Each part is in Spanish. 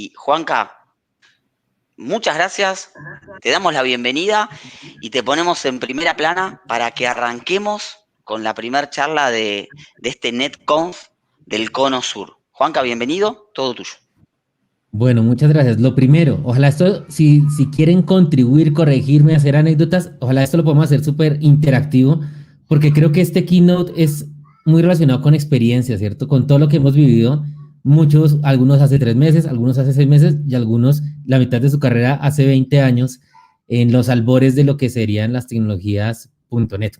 Y Juanca, muchas gracias, te damos la bienvenida y te ponemos en primera plana para que arranquemos con la primera charla de este NetConf del Cono Sur. Juanca, bienvenido, todo tuyo. Bueno, muchas gracias. Lo primero, ojalá esto, si quieren contribuir, corregirme, hacer anécdotas, ojalá esto lo podamos hacer súper interactivo, porque creo que este keynote es muy relacionado con experiencia, ¿cierto? Con todo lo que hemos vivido, muchos, algunos hace 3 meses, algunos hace 6 meses y algunos la mitad de su carrera hace 20 años en los albores de lo que serían las tecnologías .NET.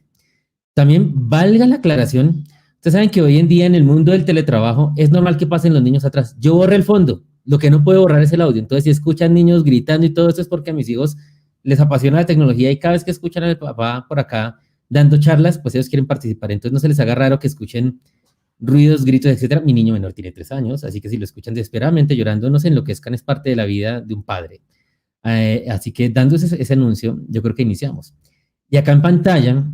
También valga la aclaración, ustedes saben que hoy en día en el mundo del teletrabajo es normal que pasen los niños atrás. Yo borré el fondo, lo que no puedo borrar es el audio. Entonces, si escuchan niños gritando y todo esto es porque a mis hijos les apasiona la tecnología y cada vez que escuchan al papá por acá dando charlas, pues ellos quieren participar. Entonces, no se les haga raro que escuchen ruidos, gritos, etcétera. Mi niño menor tiene 3 años, así que si lo escuchan desesperadamente llorando, no se enloquezcan, es parte de la vida de un padre. Así que dando ese anuncio, yo creo que iniciamos. Y acá en pantalla,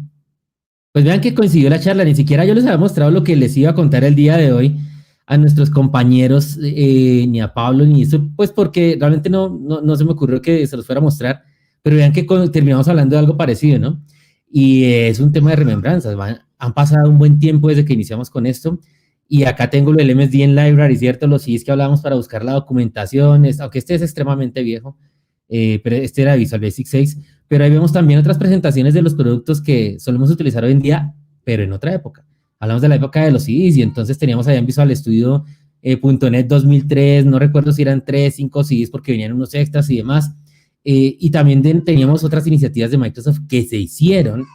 pues vean que coincidió la charla, ni siquiera yo les había mostrado lo que les iba a contar el día de hoy a nuestros compañeros, ni a Pablo, ni eso, pues porque realmente no se me ocurrió que se los fuera a mostrar, pero vean que terminamos hablando de algo parecido, ¿no? Y es un tema de remembranzas, han pasado un buen tiempo desde que iniciamos con esto, y acá tengo lo del MSDN Library, ¿cierto? Los CDs que hablábamos para buscar la documentación, aunque este es extremadamente viejo, pero este era Visual Basic 6, pero ahí vemos también otras presentaciones de los productos que solemos utilizar hoy en día, pero en otra época. Hablamos de la época de los CDs y entonces teníamos allá en Visual Studio .NET 2003, no recuerdo si eran 3, 5 CDs porque venían unos extras y demás. Y también teníamos otras iniciativas de Microsoft que se hicieron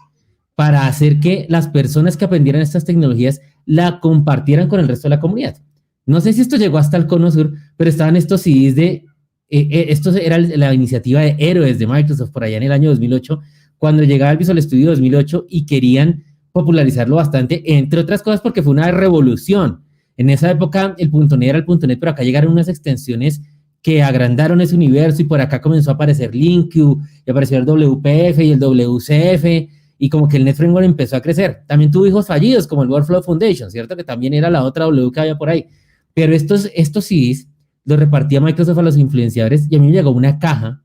para hacer que las personas que aprendieran estas tecnologías la compartieran con el resto de la comunidad. No sé si esto llegó hasta el Cono Sur, pero estaban estos CDs de esto era la iniciativa de héroes de Microsoft por allá en el año 2008, cuando llegaba el Visual Studio 2008 y querían popularizarlo bastante, entre otras cosas porque fue una revolución. En esa época el .NET era el .NET, pero acá llegaron unas extensiones que agrandaron ese universo y por acá comenzó a aparecer LinkU, y apareció el WPF y el WCF, y como que el Net Framework empezó a crecer. También tuvo hijos fallidos, como el Workflow Foundation, ¿cierto? Que también era la otra W que había por ahí. Pero estos CDs los repartía Microsoft a los influenciadores y a mí me llegó una caja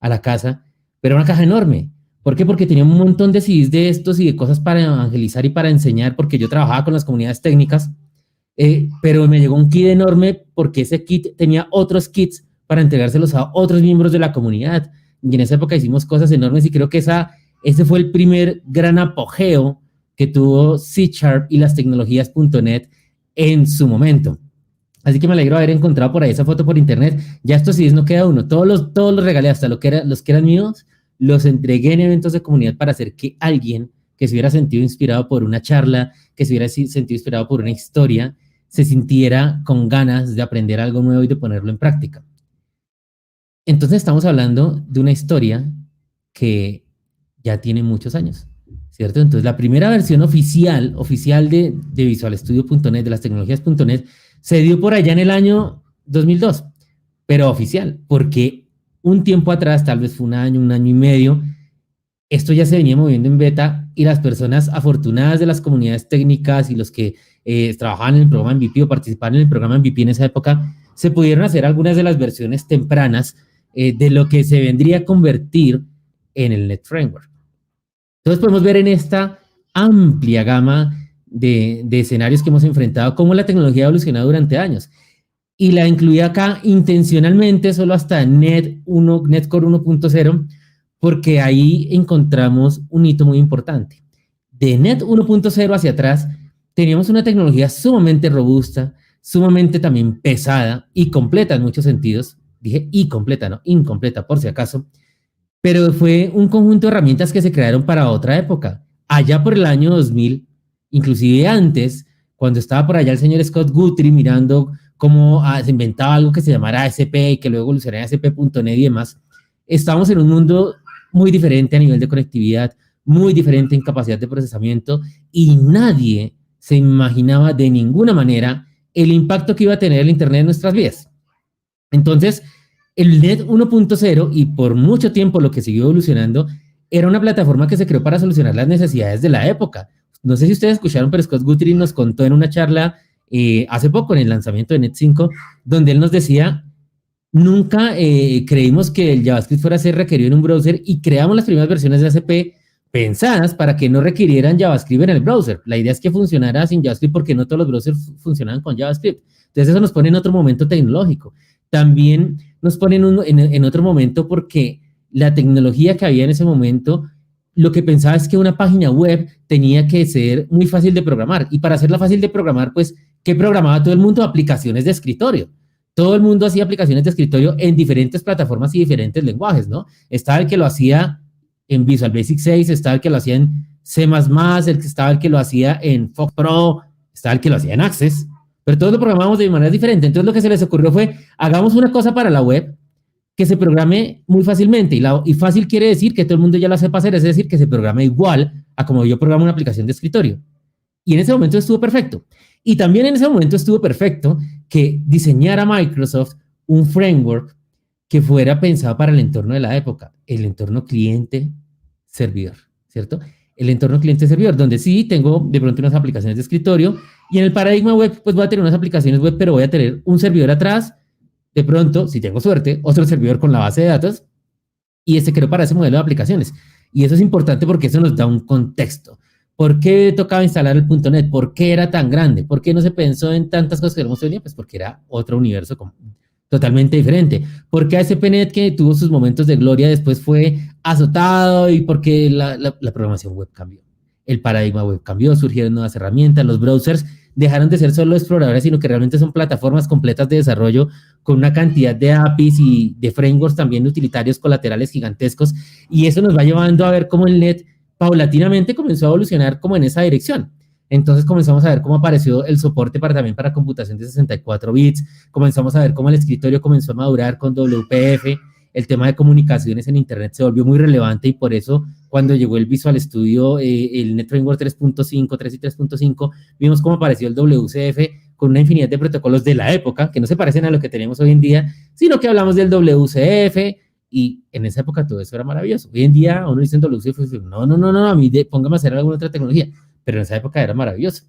a la casa, pero una caja enorme. ¿Por qué? Porque tenía un montón de CDs de estos y de cosas para evangelizar y para enseñar, porque yo trabajaba con las comunidades técnicas, pero me llegó un kit enorme porque ese kit tenía otros kits para entregárselos a otros miembros de la comunidad. Y en esa época hicimos cosas enormes y creo que ese fue el primer gran apogeo que tuvo C# y las tecnologías .NET en su momento. Así que me alegro de haber encontrado por ahí esa foto por internet. Ya estos CDs no queda uno. Todos los regalé, hasta los que eran míos, los entregué en eventos de comunidad para hacer que alguien que se hubiera sentido inspirado por una charla, que se hubiera sentido inspirado por una historia, se sintiera con ganas de aprender algo nuevo y de ponerlo en práctica. Entonces estamos hablando de una historia que ya tiene muchos años, ¿cierto? Entonces la primera versión oficial de Visual Studio.NET, de las tecnologías .NET, se dio por allá en el año 2002, pero oficial, porque un tiempo atrás, tal vez fue un año y medio, esto ya se venía moviendo en beta y las personas afortunadas de las comunidades técnicas y los que trabajaban en el programa MVP o participaban en el programa MVP en esa época, se pudieron hacer algunas de las versiones tempranas de lo que se vendría a convertir en el Net Framework. Entonces podemos ver en esta amplia gama de escenarios que hemos enfrentado cómo la tecnología ha evolucionado durante años. Y la incluí acá intencionalmente solo hasta Netcore 1.0, porque ahí encontramos un hito muy importante. De Net 1.0 hacia atrás, teníamos una tecnología sumamente robusta, sumamente también pesada y completa en muchos sentidos. Dije y completa, no incompleta por si acaso. Pero fue un conjunto de herramientas que se crearon para otra época. Allá por el año 2000, inclusive antes, cuando estaba por allá el señor Scott Guthrie mirando cómo se inventaba algo que se llamara ASP y que luego evolucionaría a ASP.NET y demás, estábamos en un mundo muy diferente a nivel de conectividad, muy diferente en capacidad de procesamiento y nadie se imaginaba de ninguna manera el impacto que iba a tener el Internet en nuestras vidas. Entonces, el Net 1.0 y por mucho tiempo lo que siguió evolucionando era una plataforma que se creó para solucionar las necesidades de la época. No sé si ustedes escucharon, pero Scott Guthrie nos contó en una charla hace poco, en el lanzamiento de Net 5, donde él nos decía, nunca creímos que el JavaScript fuera a ser requerido en un browser y creamos las primeras versiones de ACP pensadas para que no requirieran JavaScript en el browser. La idea es que funcionara sin JavaScript porque no todos los browsers funcionaban con JavaScript. Entonces eso nos pone en otro momento tecnológico. También nos pone en otro momento porque la tecnología que había en ese momento, lo que pensaba es que una página web tenía que ser muy fácil de programar. Y para hacerla fácil de programar, pues, ¿qué programaba todo el mundo? Aplicaciones de escritorio. Todo el mundo hacía aplicaciones de escritorio en diferentes plataformas y diferentes lenguajes, ¿no? Estaba el que lo hacía en Visual Basic 6, estaba el que lo hacía en C++, estaba el que lo hacía en Fox Pro, estaba el que lo hacía en Access, pero todos lo programamos de manera diferente. Entonces lo que se les ocurrió fue, hagamos una cosa para la web que se programe muy fácilmente, y fácil quiere decir que todo el mundo ya la sepa hacer, es decir, que se programe igual a como yo programo una aplicación de escritorio. Y en ese momento estuvo perfecto. Y también en ese momento estuvo perfecto que diseñara Microsoft un framework que fuera pensado para el entorno de la época, el entorno cliente-servidor, ¿cierto? El entorno cliente-servidor, donde sí tengo de pronto unas aplicaciones de escritorio, y en el paradigma web, pues voy a tener unas aplicaciones web, pero voy a tener un servidor atrás, de pronto, si tengo suerte, otro servidor con la base de datos, y creo para ese modelo de aplicaciones. Y eso es importante porque eso nos da un contexto. ¿Por qué tocaba instalar el .NET? ¿Por qué era tan grande? ¿Por qué no se pensó en tantas cosas que tenemos hoy en día? Pues porque era otro universo totalmente diferente. ¿Por qué ASP.NET, que tuvo sus momentos de gloria, después fue azotado? Y porque la programación web cambió. El paradigma web cambió, surgieron nuevas herramientas, los browsers dejaron de ser solo exploradores, sino que realmente son plataformas completas de desarrollo con una cantidad de APIs y de frameworks también utilitarios colaterales gigantescos, y eso nos va llevando a ver cómo el net paulatinamente comenzó a evolucionar como en esa dirección. Entonces comenzamos a ver cómo apareció el soporte también para computación de 64 bits, comenzamos a ver cómo el escritorio comenzó a madurar con WPF, el tema de comunicaciones en Internet se volvió muy relevante, y por eso cuando llegó el Visual Studio, el Net Framework 3.5, 3 y 3.5, vimos cómo apareció el WCF con una infinidad de protocolos de la época, que no se parecen a lo que tenemos hoy en día, sino que hablamos del WCF, y en esa época todo eso era maravilloso. Hoy en día uno dice en WCF, no, a mí póngame a hacer alguna otra tecnología, pero en esa época era maravilloso.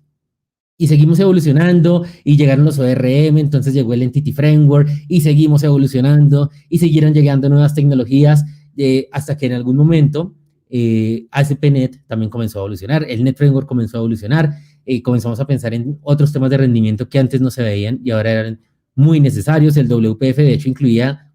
Y seguimos evolucionando, y llegaron los ORM, entonces llegó el Entity Framework, y seguimos evolucionando, y siguieron llegando nuevas tecnologías, hasta que en algún momento ASP.NET también comenzó a evolucionar, el Net Framework comenzó a evolucionar, comenzamos a pensar en otros temas de rendimiento que antes no se veían y ahora eran muy necesarios. El WPF de hecho incluía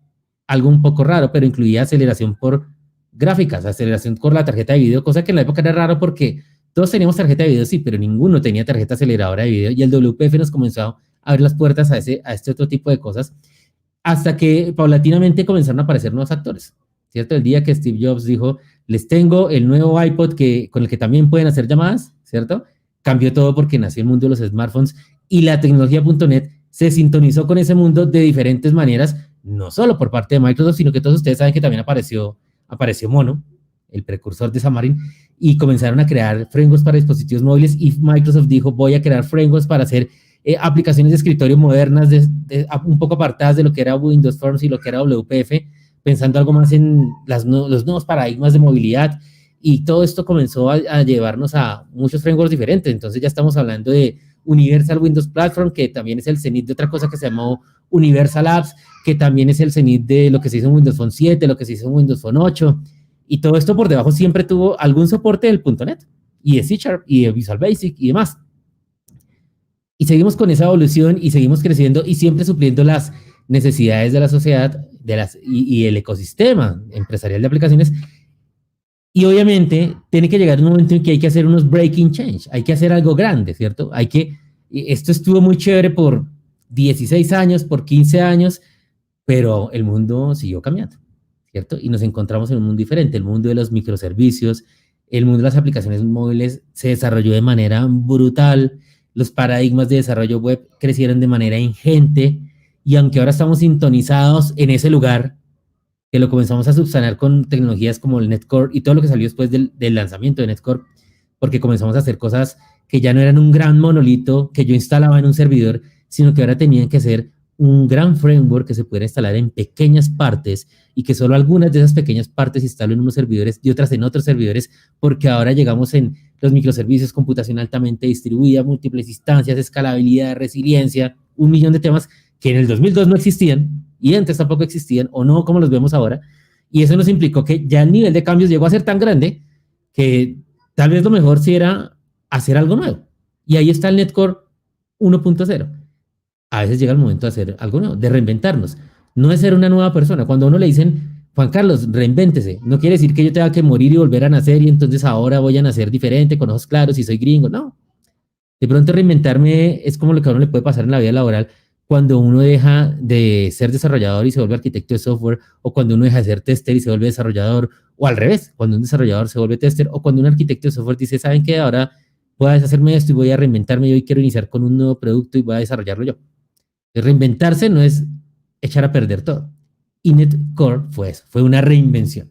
algo un poco raro, pero incluía aceleración por gráficas, aceleración por la tarjeta de video, cosa que en la época era raro porque todos teníamos tarjeta de video, sí, pero ninguno tenía tarjeta aceleradora de video, y el WPF nos comenzó a abrir las puertas a este otro tipo de cosas, hasta que paulatinamente comenzaron a aparecer nuevos actores, ¿cierto? El día que Steve Jobs dijo, les tengo el nuevo iPod con el que también pueden hacer llamadas, ¿cierto? Cambió todo porque nació el mundo de los smartphones, y la tecnología .NET se sintonizó con ese mundo de diferentes maneras, no solo por parte de Microsoft, sino que todos ustedes saben que también apareció Mono, el precursor de Xamarin, y comenzaron a crear frameworks para dispositivos móviles, y Microsoft dijo, voy a crear frameworks para hacer aplicaciones de escritorio modernas, un poco apartadas de lo que era Windows Forms y lo que era WPF, pensando algo más en los nuevos paradigmas de movilidad, y todo esto comenzó a llevarnos a muchos frameworks diferentes. Entonces ya estamos hablando de Universal Windows Platform, que también es el cenit de otra cosa que se llamó Universal Apps, que también es el cenit de lo que se hizo en Windows Phone 7, lo que se hizo en Windows Phone 8, y todo esto por debajo siempre tuvo algún soporte del .NET, y de C# y de Visual Basic y demás. Y seguimos con esa evolución, y seguimos creciendo, y siempre supliendo las necesidades de la sociedad y el ecosistema empresarial de aplicaciones. Y obviamente tiene que llegar un momento en que hay que hacer unos breaking change, hay que hacer algo grande, ¿cierto? Esto estuvo muy chévere por 16 años, por 15 años, pero el mundo siguió cambiando, ¿cierto? Y nos encontramos en un mundo diferente, el mundo de los microservicios, el mundo de las aplicaciones móviles se desarrolló de manera brutal, los paradigmas de desarrollo web crecieron de manera ingente, y aunque ahora estamos sintonizados en ese lugar, que lo comenzamos a subsanar con tecnologías como el NetCore y todo lo que salió después del lanzamiento de NetCore, porque comenzamos a hacer cosas que ya no eran un gran monolito que yo instalaba en un servidor, sino que ahora tenían que ser un gran framework que se pudiera instalar en pequeñas partes, y que solo algunas de esas pequeñas partes instalo en unos servidores y otras en otros servidores, porque ahora llegamos en los microservicios, computación altamente distribuida, múltiples instancias, escalabilidad, resiliencia, un millón de temas que en el 2002 no existían y antes tampoco existían, o no como los vemos ahora, y eso nos implicó que ya el nivel de cambios llegó a ser tan grande que tal vez lo mejor sí era hacer algo nuevo. Y ahí está el Netcore 1.0. A veces llega el momento de hacer algo nuevo, de reinventarnos. No es ser una nueva persona. Cuando a uno le dicen, Juan Carlos, reinvéntese, no quiere decir que yo tenga que morir y volver a nacer y entonces ahora voy a nacer diferente, con ojos claros y soy gringo. No. De pronto reinventarme es como lo que a uno le puede pasar en la vida laboral cuando uno deja de ser desarrollador y se vuelve arquitecto de software, o cuando uno deja de ser tester y se vuelve desarrollador, o al revés, cuando un desarrollador se vuelve tester, o cuando un arquitecto de software dice, ¿saben qué? Ahora voy a deshacerme de esto y voy a reinventarme y hoy quiero iniciar con un nuevo producto y voy a desarrollarlo yo. Reinventarse no es echar a perder todo. Y Netcore fue eso, fue una reinvención.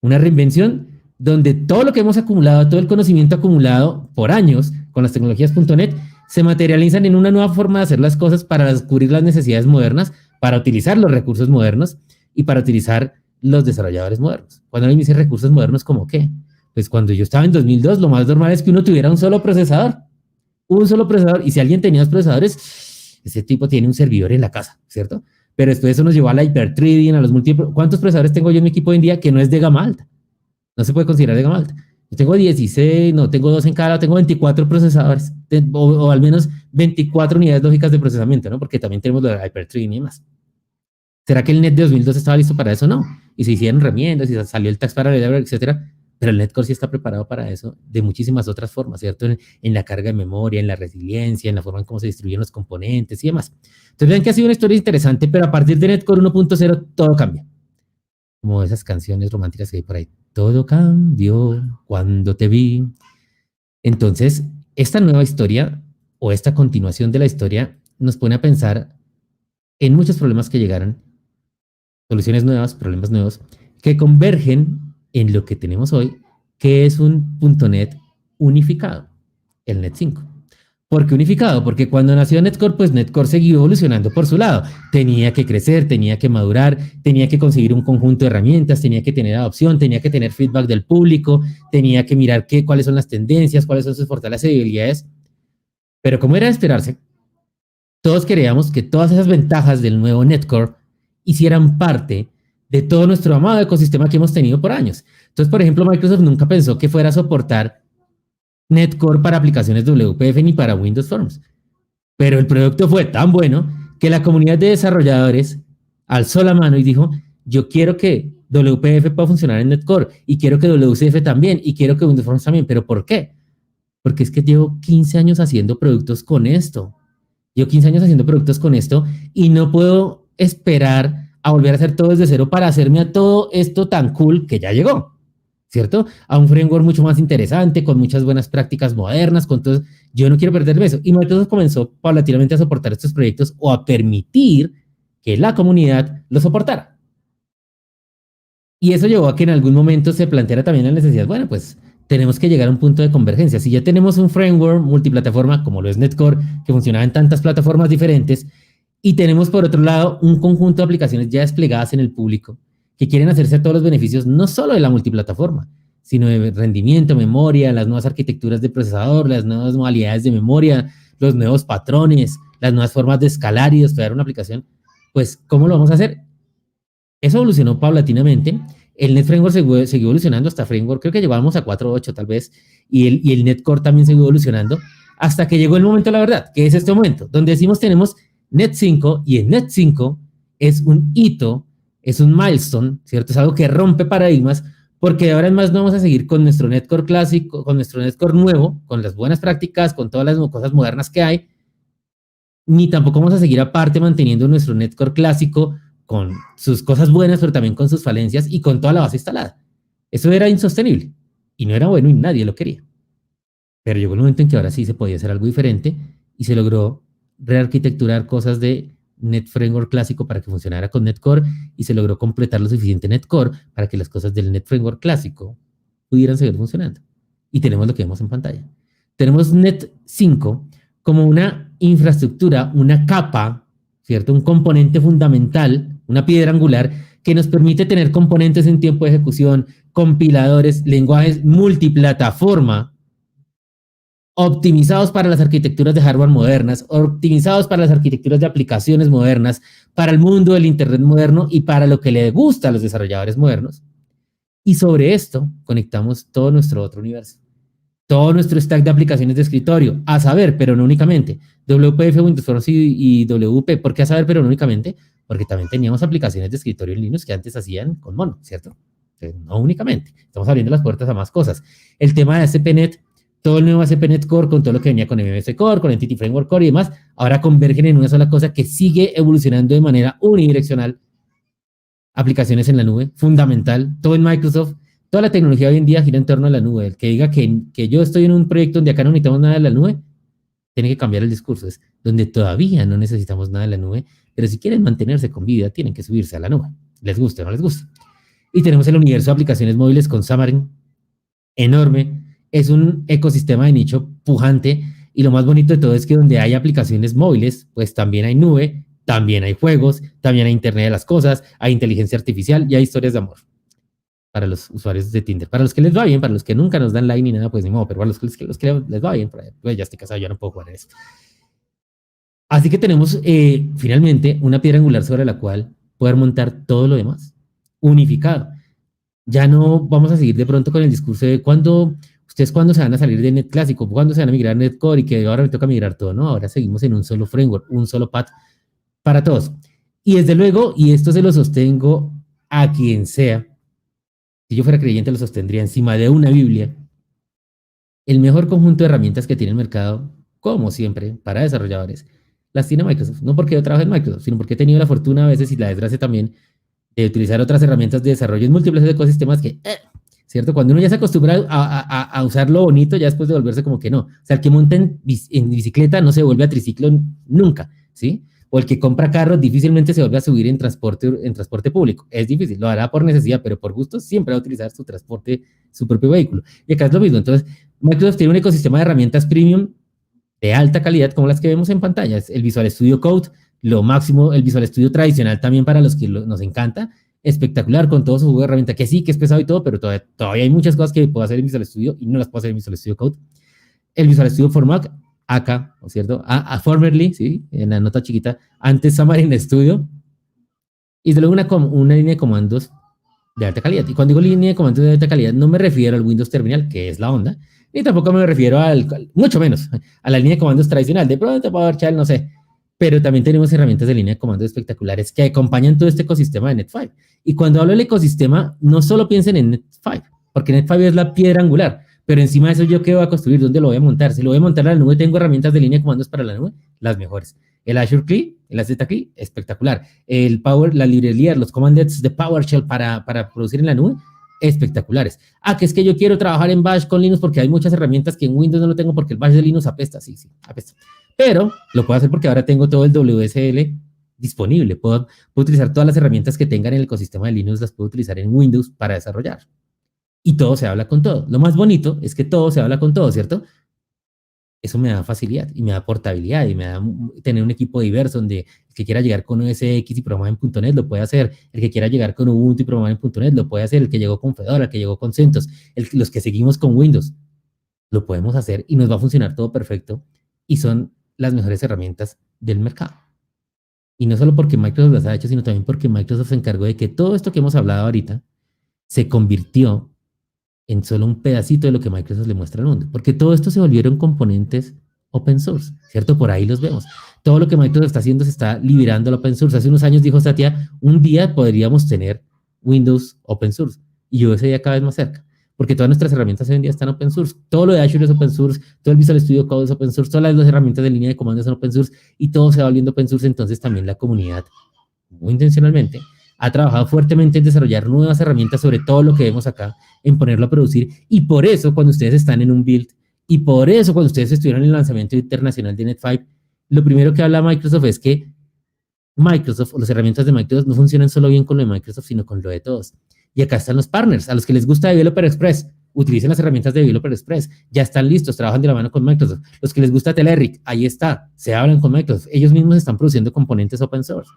Una reinvención donde todo lo que hemos acumulado, todo el conocimiento acumulado por años con las tecnologías.net se materializan en una nueva forma de hacer las cosas para descubrir las necesidades modernas, para utilizar los recursos modernos y para utilizar los desarrolladores modernos. Cuando alguien dice recursos modernos, ¿cómo qué? Pues cuando yo estaba en 2002, lo más normal es que uno tuviera un solo procesador, y si alguien tenía dos procesadores, ese tipo tiene un servidor en la casa, ¿cierto? Pero después eso nos llevó a la hyper-threading, a los múltiples. ¿Cuántos procesadores tengo yo en mi equipo hoy en día que no es de gama alta? No se puede considerar de gama alta. Yo tengo 16, no, tengo 2 en cada, tengo 24 procesadores, o al menos 24 unidades lógicas de procesamiento, ¿no? Porque también tenemos lo de hyper-threading y más. ¿Será que el NET de 2002 estaba listo para eso? No. Y se hicieron remiendas y salió el Tax Parallel, etcétera. Pero el Netcore sí está preparado para eso de muchísimas otras formas, ¿cierto? En la carga de memoria, en la resiliencia, en la forma en cómo se distribuyen los componentes y demás. Entonces vean que ha sido una historia interesante, pero a partir de Netcore 1.0 todo cambia. Como esas canciones románticas que hay por ahí. Todo cambió cuando te vi. Entonces, esta nueva historia o esta continuación de la historia nos pone a pensar en muchos problemas que llegaron, soluciones nuevas, problemas nuevos, que convergen en lo que tenemos hoy, que es un .NET unificado, el Net 5. ¿Por qué unificado? Porque cuando nació Netcore, pues Netcore siguió evolucionando por su lado. Tenía que crecer, tenía que madurar, tenía que conseguir un conjunto de herramientas, tenía que tener adopción, tenía que tener feedback del público, tenía que mirar cuáles son las tendencias, cuáles son sus fortalezas y debilidades. Pero como era de esperarse, todos queríamos que todas esas ventajas del nuevo Netcore hicieran parte de todo nuestro amado ecosistema que hemos tenido por años. Entonces, por ejemplo, Microsoft nunca pensó que fuera a soportar Netcore para aplicaciones WPF ni para Windows Forms. Pero el producto fue tan bueno que la comunidad de desarrolladores alzó la mano y dijo, yo quiero que WPF pueda funcionar en Netcore y quiero que WCF también y quiero que Windows Forms también. ¿Pero por qué? Porque es que llevo 15 años haciendo productos con esto. Llevo 15 años haciendo productos con esto y no puedo esperar a volver a hacer todo desde cero para hacerme a todo esto tan cool que ya llegó, ¿cierto? A un framework mucho más interesante, con muchas buenas prácticas modernas, con todo. Yo no quiero perderme eso. Y Microsoft comenzó paulatinamente a soportar estos proyectos o a permitir que la comunidad los soportara. Y eso llevó a que en algún momento se planteara también la necesidad, bueno, pues tenemos que llegar a un punto de convergencia. Si ya tenemos un framework multiplataforma, como lo es Netcore, que funcionaba en tantas plataformas diferentes, y tenemos por otro lado un conjunto de aplicaciones ya desplegadas en el público que quieren hacerse a todos los beneficios, no solo de la multiplataforma, sino de rendimiento, memoria, las nuevas arquitecturas de procesador, las nuevas modalidades de memoria, los nuevos patrones, las nuevas formas de escalar y desplegar una aplicación. Pues, ¿cómo lo vamos a hacer? Eso evolucionó paulatinamente. El Net Framework siguió evolucionando hasta Framework, creo que llevábamos a 4.8 tal vez, y el Netcore también siguió evolucionando, hasta que llegó el momento, la verdad, que es este momento, donde decimos tenemos Net 5, y el Net 5 es un hito, es un milestone, ¿cierto? Es algo que rompe paradigmas, porque ahora en más no vamos a seguir con nuestro Netcore clásico, con nuestro Netcore nuevo, con las buenas prácticas, con todas las cosas modernas que hay, ni tampoco vamos a seguir aparte manteniendo nuestro Netcore clásico con sus cosas buenas, pero también con sus falencias y con toda la base instalada. Eso era insostenible y no era bueno y nadie lo quería. Pero llegó el momento en que ahora sí se podía hacer algo diferente y se logró rearquitecturar cosas de Net Framework clásico para que funcionara con Netcore y se logró completar lo suficiente Netcore para que las cosas del Net Framework clásico pudieran seguir funcionando. Y tenemos lo que vemos en pantalla. Tenemos Net 5 como una infraestructura, una capa, ¿cierto? Un componente fundamental, una piedra angular que nos permite tener componentes en tiempo de ejecución, compiladores, lenguajes multiplataforma, optimizados para las arquitecturas de hardware modernas, optimizados para las arquitecturas de aplicaciones modernas, para el mundo del Internet moderno y para lo que le gusta a los desarrolladores modernos. Y sobre esto conectamos todo nuestro otro universo, todo nuestro stack de aplicaciones de escritorio, a saber, pero no únicamente, WPF, Windows Force y WP. ¿Por qué a saber, pero no únicamente? Porque también teníamos aplicaciones de escritorio en Linux que antes hacían con Mono, ¿cierto? No únicamente, estamos abriendo las puertas a más cosas. El tema de ASP.NET, todo el nuevo ASP.NET Core con todo lo que venía con MVC Core, con Entity Framework Core y demás, ahora convergen en una sola cosa que sigue evolucionando de manera unidireccional. Aplicaciones en la nube, fundamental, todo en Microsoft. Toda la tecnología hoy en día gira en torno a la nube. El que diga que yo estoy en un proyecto donde acá no necesitamos nada de la nube, tiene que cambiar el discurso. Es donde todavía no necesitamos nada de la nube, pero si quieren mantenerse con vida, tienen que subirse a la nube. Les guste o no les guste. Y tenemos el universo de aplicaciones móviles con Xamarin, enorme. Es un ecosistema de nicho pujante. Y lo más bonito de todo es que donde hay aplicaciones móviles, pues también hay nube, también hay juegos, también hay Internet de las cosas, hay inteligencia artificial y hay historias de amor para los usuarios de Tinder. Para los que les va bien, para los que nunca nos dan like ni nada, pues ni modo, pero para los que les va bien, pues ya estoy casado, ya no puedo jugar en esto. Así que tenemos finalmente una piedra angular sobre la cual poder montar todo lo demás, unificado. Ya no vamos a seguir de pronto con el discurso de ustedes cuándo se van a salir de Net Clásico, cuándo se van a migrar a Net Core y que ahora me toca migrar todo, ¿no? Ahora seguimos en un solo framework, un solo path para todos. Y desde luego, y esto se lo sostengo a quien sea, si yo fuera creyente lo sostendría encima de una Biblia, el mejor conjunto de herramientas que tiene el mercado, como siempre, para desarrolladores, las tiene Microsoft. No porque yo trabaje en Microsoft, sino porque he tenido la fortuna a veces y la desgracia también de utilizar otras herramientas de desarrollo en múltiples ecosistemas que, ¿cierto? Cuando uno ya se acostumbra a usar lo bonito, ya después de volverse como que no. O sea, el que monta en bicicleta no se vuelve a triciclo nunca, ¿sí? O el que compra carros difícilmente se vuelve a subir en transporte público. Es difícil, lo hará por necesidad, pero por gusto siempre va a utilizar su transporte, su propio vehículo. Y acá es lo mismo. Entonces, Microsoft tiene un ecosistema de herramientas premium de alta calidad como las que vemos en pantalla. Es el Visual Studio Code, lo máximo, el Visual Studio tradicional también para los que nos encanta, espectacular con todo su juego de herramienta, que sí, que es pesado y todo, pero todavía hay muchas cosas que puedo hacer en Visual Studio y no las puedo hacer en Visual Studio Code. El Visual Studio for Mac, acá, ¿no es cierto? Formerly, sí, en la nota chiquita, antes Xamarin Studio, y de luego una línea de comandos de alta calidad. Y cuando digo línea de comandos de alta calidad, no me refiero al Windows Terminal, que es la onda, ni tampoco me refiero mucho menos, a la línea de comandos tradicional. De pronto PowerShell, no sé, pero también tenemos herramientas de línea de comandos espectaculares que acompañan todo este ecosistema de Net5. Y cuando hablo del ecosistema, no solo piensen en Net5, porque Net5 es la piedra angular, pero encima de eso yo qué voy a construir, ¿dónde lo voy a montar? Si lo voy a montar a la nube, tengo herramientas de línea de comandos para la nube, las mejores. El Azure CLI, el AZ CLI, espectacular. La librería, los commanders de PowerShell para producir en la nube, espectaculares. Que es que yo quiero trabajar en Bash con Linux porque hay muchas herramientas que en Windows no lo tengo porque el Bash de Linux apesta, sí, apesta. Pero lo puedo hacer porque ahora tengo todo el WSL disponible. Puedo utilizar todas las herramientas que tengan en el ecosistema de Linux, las puedo utilizar en Windows para desarrollar. Y todo se habla con todo. Lo más bonito es que todo se habla con todo, ¿cierto? Eso me da facilidad y me da portabilidad y me da tener un equipo diverso donde el que quiera llegar con OS X y programar en .NET lo puede hacer, el que quiera llegar con Ubuntu y programar en .NET lo puede hacer, el que llegó con Fedora, el que llegó con CentOS, los que seguimos con Windows, lo podemos hacer y nos va a funcionar todo perfecto y son las mejores herramientas del mercado. Y no solo porque Microsoft las ha hecho, sino también porque Microsoft se encargó de que todo esto que hemos hablado ahorita se convirtió en solo un pedacito de lo que Microsoft le muestra al mundo, porque todo esto se volvieron componentes open source, ¿cierto? Por ahí los vemos. Todo lo que Microsoft está haciendo se está liberando al open source. Hace unos años dijo Satya, un día podríamos tener Windows open source, y yo ese día cada vez más cerca, porque todas nuestras herramientas hoy en día están open source. Todo lo de Azure es open source, todo el Visual Studio Code es open source, todas las herramientas de línea de comandos son open source, y todo se va volviendo open source. Entonces también la comunidad, muy intencionalmente, ha trabajado fuertemente en desarrollar nuevas herramientas sobre todo lo que vemos acá, en ponerlo a producir, y por eso cuando ustedes están en un build, y por eso cuando ustedes estuvieron en el lanzamiento internacional de Net5, lo primero que habla Microsoft es que Microsoft, o las herramientas de Microsoft, no funcionan solo bien con lo de Microsoft, sino con lo de todos. Y acá están los partners, a los que les gusta Developer Express, utilicen las herramientas de Developer Express, ya están listos, trabajan de la mano con Microsoft. Los que les gusta Telerik, ahí está, se hablan con Microsoft, ellos mismos están produciendo componentes open source.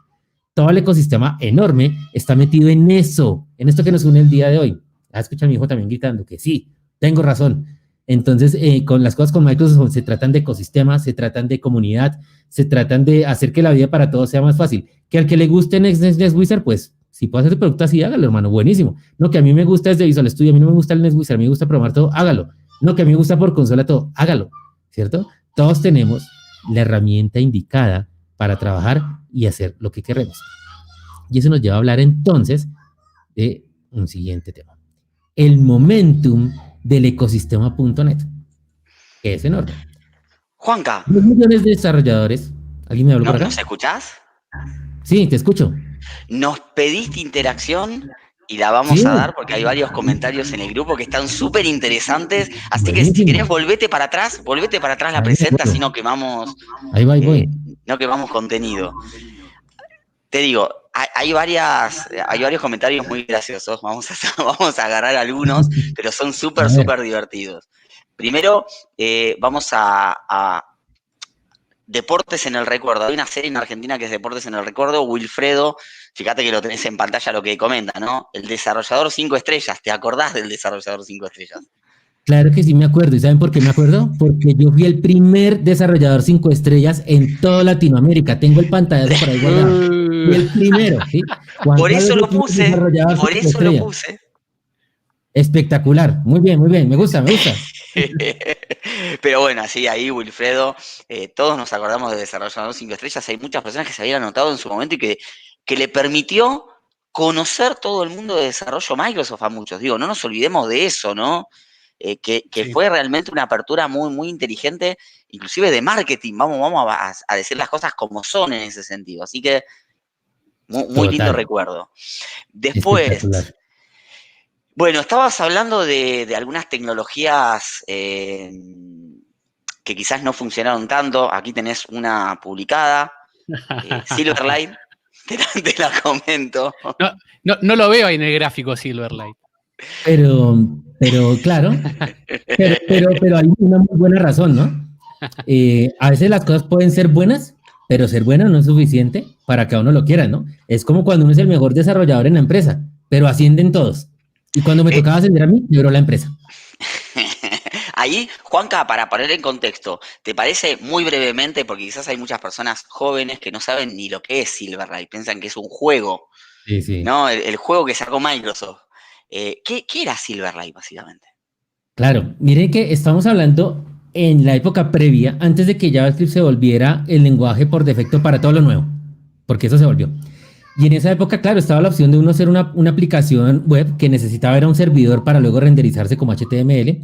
Todo el ecosistema enorme está metido en eso, en esto que nos une el día de hoy. Escucha a mi hijo también gritando que sí, tengo razón. Entonces, con las cosas con Microsoft se tratan de ecosistemas, se tratan de comunidad, se tratan de hacer que la vida para todos sea más fácil. Que al que le guste NetWizard, pues, si puede hacer tu producto así, hágalo, hermano, buenísimo. No, que a mí me gusta desde Visual Studio, a mí no me gusta el NetWizard, a mí me gusta programar todo, hágalo. No, que a mí me gusta por consola todo, hágalo, ¿cierto? Todos tenemos la herramienta indicada para trabajar y hacer lo que queremos. Y eso nos lleva a hablar entonces de un siguiente tema. El momentum del ecosistema.net, que es enorme. Juanca. 2 millones de desarrolladores. ¿Alguien me habló por acá? ¿Nos escuchás? Sí, te escucho. Nos pediste interacción y la vamos a dar porque hay varios comentarios en el grupo que están súper interesantes. Así que si querés, volvete para atrás la presenta, así no quemamos. Ahí voy. No quemamos contenido. Te digo, hay varios comentarios muy graciosos. Vamos a agarrar algunos, pero son súper divertidos. Primero, vamos a Deportes en el Recuerdo. Hay una serie en Argentina que es Deportes en el Recuerdo. Wilfredo, fíjate que lo tenés en pantalla lo que comenta, ¿no? El desarrollador 5 estrellas. ¿Te acordás del desarrollador 5 estrellas? Claro que sí me acuerdo. ¿Y saben por qué me acuerdo? Porque yo fui el primer desarrollador 5 estrellas en toda Latinoamérica. Tengo el pantallazo por ahí guardado. Fui el primero, ¿sí? Por eso lo puse. Espectacular. Muy bien. Me gusta. Pero bueno, sí, ahí Wilfredo, todos nos acordamos de desarrollador 5 estrellas. Hay muchas personas que se habían anotado en su momento y que le permitió conocer todo el mundo de desarrollo Microsoft a muchos. Digo, no nos olvidemos de eso, ¿no? Que fue realmente una apertura muy inteligente, inclusive de marketing. Vamos a decir las cosas como son en ese sentido. Así que muy lindo recuerdo. Después, bueno, estabas hablando de algunas tecnologías que quizás no funcionaron tanto. Aquí tenés una publicada, Silverlight. Te la comento. No lo veo ahí en el gráfico Silverlight. Pero claro, pero hay una muy buena razón, ¿no? A veces las cosas pueden ser buenas, pero ser buena no es suficiente para que a uno lo quiera, ¿no? Es como cuando uno es el mejor desarrollador en la empresa, pero ascienden todos. Y cuando me tocaba ascender a mí, quebró la empresa. Ahí, Juanca, para poner en contexto, ¿te parece muy brevemente, porque quizás hay muchas personas jóvenes que no saben ni lo que es Silverlight, piensan que es un juego, sí. ¿no? El juego que sacó Microsoft. ¿Qué era Silverlight, básicamente? Claro, miren que estamos hablando en la época previa, antes de que JavaScript se volviera el lenguaje por defecto para todo lo nuevo, porque eso se volvió. Y en esa época, claro, estaba la opción de uno hacer una aplicación web que necesitaba era un servidor para luego renderizarse como HTML,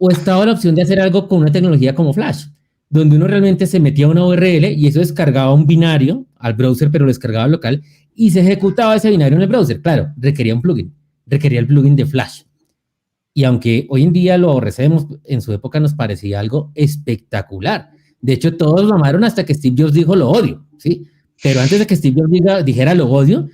o estaba la opción de hacer algo con una tecnología como Flash, donde uno realmente se metía a una URL y eso descargaba un binario al browser, pero lo descargaba local, y se ejecutaba ese binario en el browser. Claro, requería un plugin, requería el plugin de Flash. Y aunque hoy en día lo aborrecemos, en su época nos parecía algo espectacular. De hecho, todos lo amaron hasta que Steve Jobs dijo lo odio, ¿sí? Pero antes de que Steve Jobs dijera lo odio,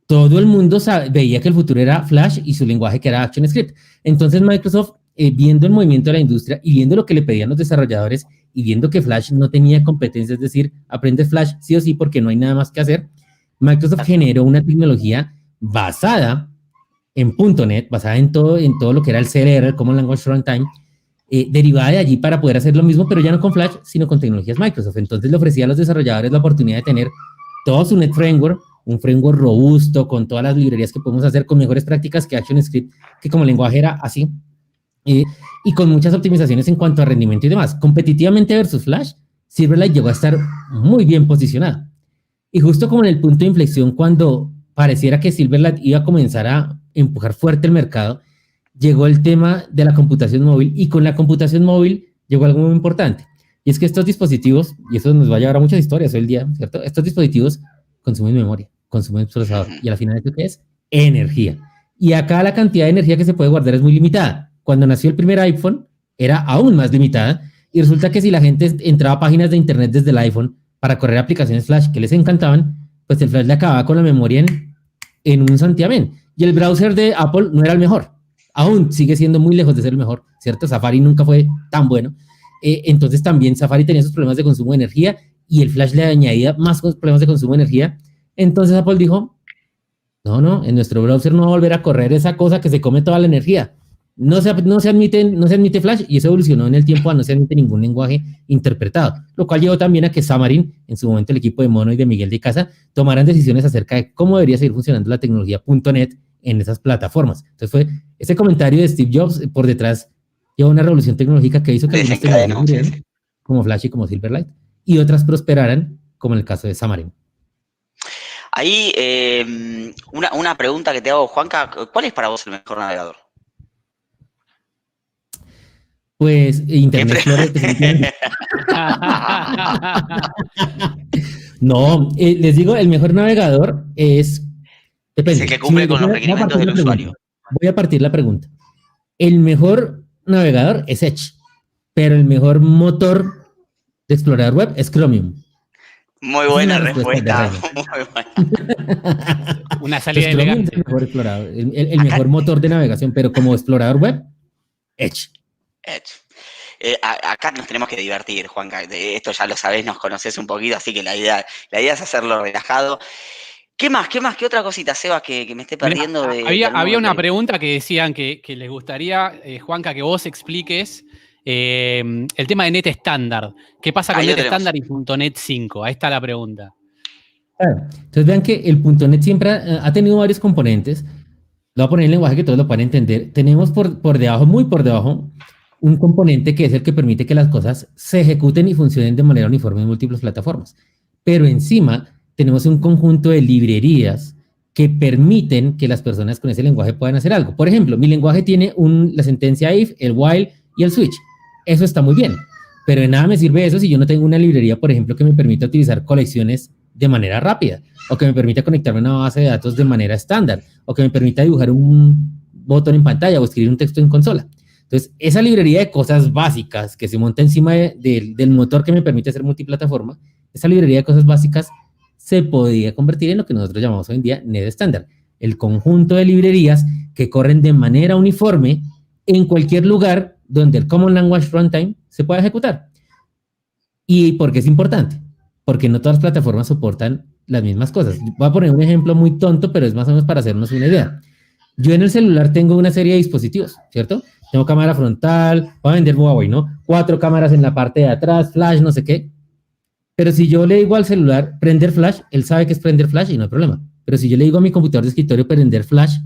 todo el mundo veía que el futuro era Flash y su lenguaje que era ActionScript. Entonces Microsoft, viendo el movimiento de la industria y viendo lo que le pedían los desarrolladores y viendo que Flash no tenía competencia, es decir, aprendes Flash sí o sí porque no hay nada más que hacer, Microsoft generó una tecnología basada en .NET, basada en todo lo que era el CLR, el Common Language Runtime, derivada de allí para poder hacer lo mismo, pero ya no con Flash, sino con tecnologías Microsoft. Entonces le ofrecía a los desarrolladores la oportunidad de tener todo su Net Framework, un framework robusto, con todas las librerías que podemos hacer, con mejores prácticas que ActionScript, que como lenguaje era así, y con muchas optimizaciones en cuanto a rendimiento y demás. Competitivamente versus Flash, Silverlight llegó a estar muy bien posicionado. Y justo como en el punto de inflexión, cuando pareciera que Silverlight iba a comenzar a empujar fuerte el mercado, llegó el tema de la computación móvil, y con la computación móvil llegó algo muy importante, y es que estos dispositivos, y eso nos va a llevar a muchas historias hoy el día, ¿cierto? Estos dispositivos consumen memoria, consumen procesador, y al final ¿esto qué es? Energía. Y acá la cantidad de energía que se puede guardar es muy limitada. Cuando nació el primer iPhone, era aún más limitada, y resulta que si la gente entraba a páginas de internet desde el iPhone para correr aplicaciones Flash que les encantaban, pues el Flash le acababa con la memoria en un santiamén. Y el browser de Apple no era el mejor. Aún sigue siendo muy lejos de ser el mejor, ¿cierto? Safari nunca fue tan bueno. Entonces también Safari tenía sus problemas de consumo de energía y el Flash le añadía más problemas de consumo de energía. Entonces Apple dijo, no, en nuestro browser no va a volver a correr esa cosa que se come toda la energía. No se admite Flash y eso evolucionó en el tiempo a no se admite ningún lenguaje interpretado, lo cual llevó también a que Xamarin, en su momento el equipo de Mono y de Miguel de Casa, tomaran decisiones acerca de cómo debería seguir funcionando la tecnología .NET en esas plataformas. Entonces fue ese comentario de Steve Jobs por detrás lleva una revolución tecnológica que hizo que algunas tecnologías murieran, como Flash y como Silverlight, y otras prosperaran, como en el caso de Xamarin. Ahí, una pregunta que te hago, Juanca, ¿cuál es para vos el mejor navegador? Pues Internet Explorer. No, les digo, el mejor navegador es... Depende. Es el que cumple con los requerimientos del usuario. Voy a partir la pregunta. El mejor navegador es Edge, pero el mejor motor de explorador web es Chromium. Muy buena respuesta. Muy buena. Una salida elegante. Es el mejor explorador, el mejor motor de navegación, pero como explorador web, Edge. Acá nos tenemos que divertir, Juanca. Esto ya lo sabés, nos conocés un poquito, así que la idea es hacerlo relajado. ¿Qué más? ¿Qué otra cosita, Seba, que me esté perdiendo? Había una pregunta que decían que les gustaría, Juanca, que vos expliques el tema de Net Standard. ¿Qué pasa con Net Standard y .NET 5? Ahí está la pregunta. Entonces vean que el .NET siempre ha tenido varios componentes. Lo voy a poner en lenguaje que todos lo puedan entender. Tenemos por debajo, muy por debajo, un componente que es el que permite que las cosas se ejecuten y funcionen de manera uniforme en múltiples plataformas. Pero encima tenemos un conjunto de librerías que permiten que las personas con ese lenguaje puedan hacer algo. Por ejemplo, mi lenguaje tiene la sentencia if, el while y el switch. Eso está muy bien, pero de nada me sirve eso si yo no tengo una librería, por ejemplo, que me permita utilizar colecciones de manera rápida, o que me permita conectarme a una base de datos de manera estándar, o que me permita dibujar un botón en pantalla o escribir un texto en consola. Entonces, esa librería de cosas básicas que se monta encima del motor que me permite hacer multiplataforma, esa librería de cosas básicas se podría convertir en lo que nosotros llamamos hoy en día Net Standard, el conjunto de librerías que corren de manera uniforme en cualquier lugar donde el Common Language Runtime se pueda ejecutar. ¿Y por qué es importante? Porque no todas las plataformas soportan las mismas cosas. Voy a poner un ejemplo muy tonto, pero es más o menos para hacernos una idea. Yo en el celular tengo una serie de dispositivos, ¿cierto? Tengo cámara frontal, voy a vender Huawei, ¿no? 4 cámaras en la parte de atrás, flash, no sé qué. Pero si yo le digo al celular prender flash, él sabe que es prender flash y no hay problema. Pero si yo le digo a mi computador de escritorio prender flash,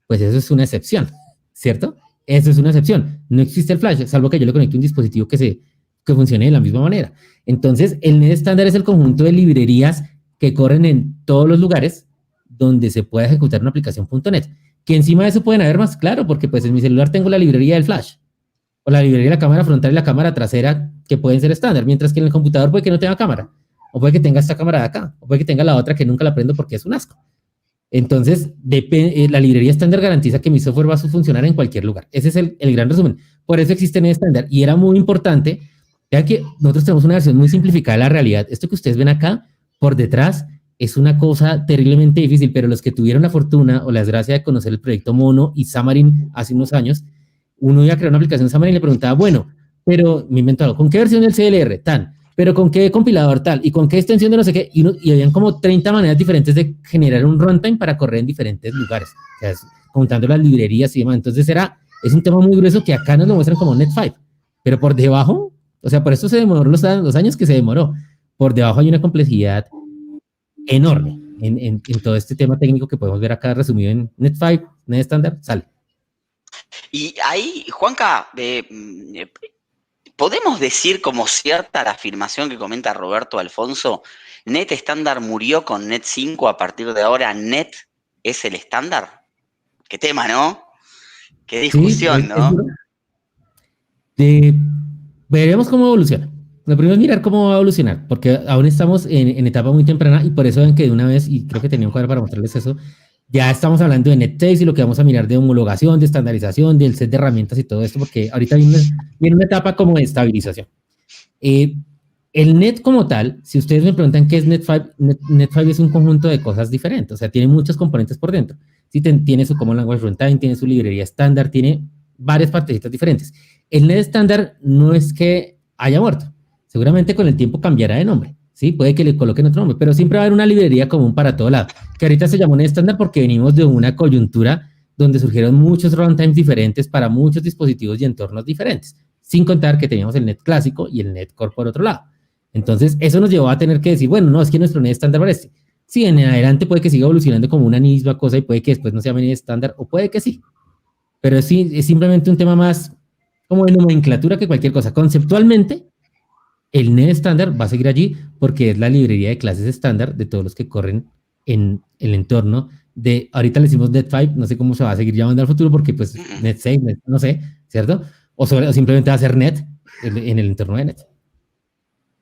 pues eso es una excepción, ¿cierto? Eso es una excepción. No existe el flash, salvo que yo le conecte un dispositivo que funcione de la misma manera. Entonces, el Net Standard es el conjunto de librerías que corren en todos los lugares donde se pueda ejecutar una aplicación .NET. Que encima de eso pueden haber más, claro, porque pues en mi celular tengo la librería del flash, o la librería de la cámara frontal y la cámara trasera, que pueden ser estándar, mientras que en el computador puede que no tenga cámara, o puede que tenga esta cámara de acá, o puede que tenga la otra que nunca la prendo porque es un asco. Entonces, la librería estándar garantiza que mi software va a funcionar en cualquier lugar. Ese es el gran resumen. Por eso existe Net Standard, y era muy importante. Vean que nosotros tenemos una versión muy simplificada de la realidad. Esto que ustedes ven acá, por detrás, es una cosa terriblemente difícil, pero los que tuvieron la fortuna o la desgracia de conocer el proyecto Mono y Xamarin hace unos años, uno iba a crear una aplicación Xamarin y le preguntaba, bueno, pero me invento algo, ¿con qué versión del CLR? Tan, pero ¿con qué compilador tal? ¿Y con qué extensión de no sé qué? Y habían como 30 maneras diferentes de generar un runtime para correr en diferentes lugares, o sea, contando las librerías y demás. Entonces es un tema muy grueso que acá nos lo muestran como Net 5, pero por debajo, o sea, por eso se demoró los años que se demoró. Por debajo hay una complejidad enorme en todo este tema técnico que podemos ver acá resumido en Net 5, Net Standard, sale. Y ahí, Juanca, ¿podemos decir como cierta la afirmación que comenta Roberto Alfonso? ¿Net Standard murió con Net 5, a partir de ahora Net es el estándar? Qué tema, ¿no? Qué discusión, sí, ¿no? Veremos cómo evoluciona. Lo primero es mirar cómo va a evolucionar, porque aún estamos en etapa muy temprana y por eso ven que de una vez, y creo que tenía un cuadro para mostrarles eso, ya estamos hablando de Net6 y lo que vamos a mirar de homologación, de estandarización, del set de herramientas y todo esto, porque ahorita viene una etapa como de estabilización. El Net como tal, si ustedes me preguntan qué es Net 5, Net 5 es un conjunto de cosas diferentes, o sea, tiene muchos componentes por dentro. Sí, tiene su Common Language Runtime, tiene su librería estándar, tiene varias partecitas diferentes. El Net estándar no es que haya muerto. Seguramente con el tiempo cambiará de nombre, ¿sí? Puede que le coloquen otro nombre, pero siempre va a haber una librería común para todo lado, que ahorita se llamó Net Standard porque venimos de una coyuntura donde surgieron muchos runtimes diferentes para muchos dispositivos y entornos diferentes, sin contar que teníamos el net clásico y el net core por otro lado. Entonces, eso nos llevó a tener que decir, bueno, no, es que nuestro net estándar para este. Sí, en adelante puede que siga evolucionando como una misma cosa y puede que después no sea net estándar, o puede que sí. Pero sí, es simplemente un tema más como de nomenclatura que cualquier cosa. Conceptualmente, el net estándar va a seguir allí porque es la librería de clases estándar de todos los que corren en el entorno de, ahorita le decimos net5, no sé cómo se va a seguir llamando al futuro porque pues net6, no sé, ¿cierto? O simplemente va a ser net en el entorno de net.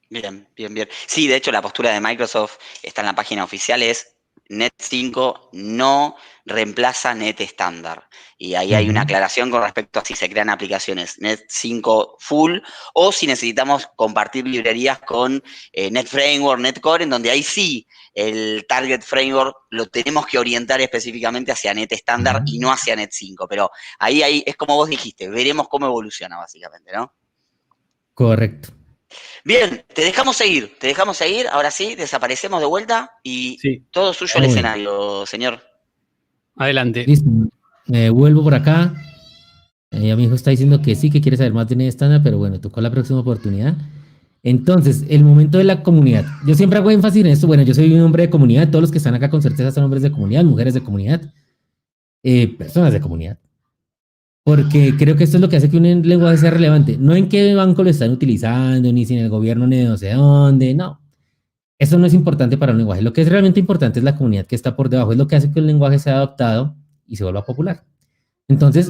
Bien, bien, bien. Sí, de hecho la postura de Microsoft está en la página oficial, es Net 5 no reemplaza Net estándar. Y ahí hay una aclaración con respecto a si se crean aplicaciones Net 5 full o si necesitamos compartir librerías con Net Framework, Net Core, en donde ahí sí el Target Framework lo tenemos que orientar específicamente hacia Net estándar y no hacia Net 5. Pero ahí es como vos dijiste, veremos cómo evoluciona básicamente, ¿no? Correcto. Bien, te dejamos seguir, ahora sí, desaparecemos de vuelta y todo suyo el escenario, señor. Adelante. Listo, vuelvo por acá. Mi hijo está diciendo que sí, que quiere saber más de net estándar, pero bueno, tocó la próxima oportunidad. Entonces, el momento de la comunidad. Yo siempre hago énfasis en esto. Bueno, yo soy un hombre de comunidad, todos los que están acá con certeza son hombres de comunidad, mujeres de comunidad, personas de comunidad. Porque creo que esto es lo que hace que un lenguaje sea relevante. No en qué banco lo están utilizando, ni si en el gobierno, ni de no sé dónde, no. Eso no es importante para un lenguaje. Lo que es realmente importante es la comunidad que está por debajo. Es lo que hace que el lenguaje sea adoptado y se vuelva popular. Entonces,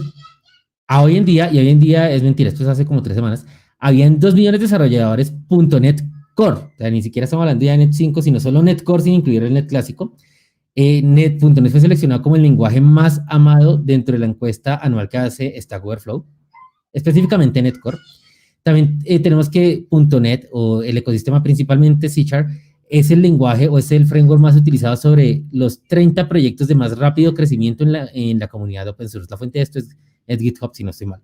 hoy en día, y hoy en día es mentira, esto es hace como 3 semanas, habían 2 millones de desarrolladores .NET Core. O sea, ni siquiera estamos hablando ya de Net 5, sino solo Net Core sin incluir el Net clásico. .NET fue seleccionado como el lenguaje más amado dentro de la encuesta anual que hace Stack Overflow, específicamente Net Core. También tenemos que .NET o el ecosistema principalmente C# es el lenguaje o es el framework más utilizado sobre los 30 proyectos de más rápido crecimiento en la comunidad open source. La fuente de esto es GitHub, si no estoy mal.